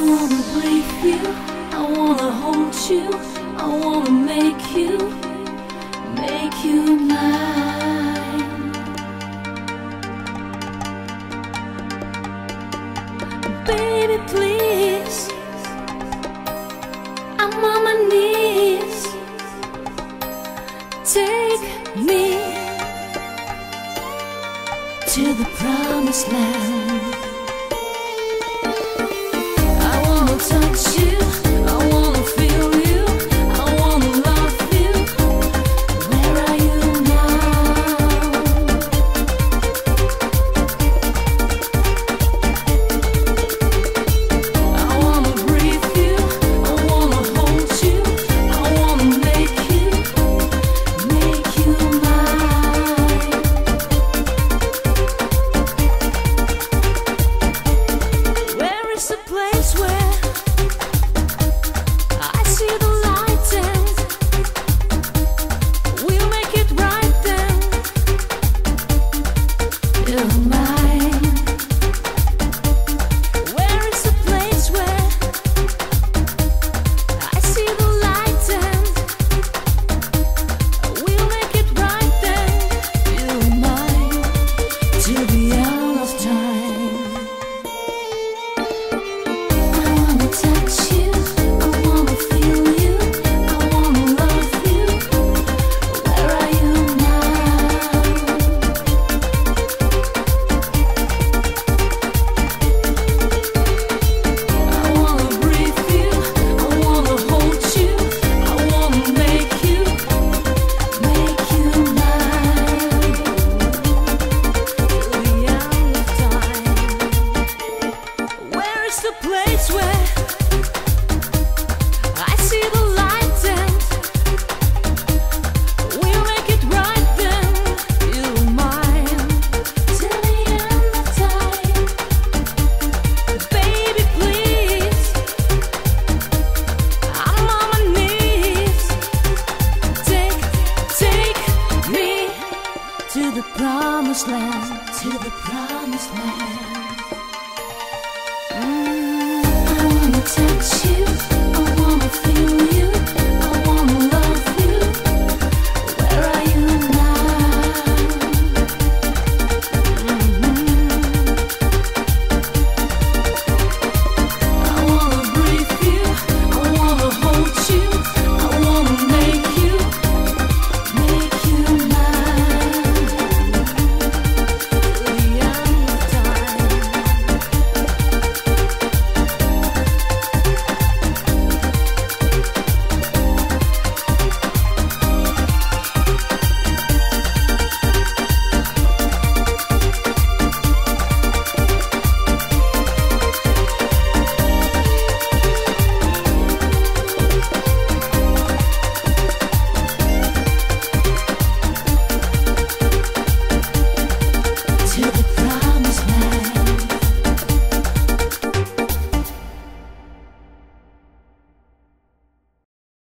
wanna breathe you, I wanna hold you, I wanna make you mine. Baby, please, I'm on my knees. Take me to the promised land. I wanna touch you, I wanna feel you, I wanna love you. Where are you now? I wanna breathe you, I wanna hold you, I wanna make you mine. Where is the place where I see the light and we'll make it right then? You're mine. Where is the place where I see the light and we'll make it right then? You're mine till the end of time. I wanna touch you, I wanna feel you, I wanna love you. Where are you now? I wanna breathe you, I wanna hold you, I wanna make you mine. Till the end of time. Where is the place where I see the light and we'll make it right then? You're mine till the end of time. Baby, please, I'm on my knees. Take me to the promised land, to the promised land. I wanna touch you, I wanna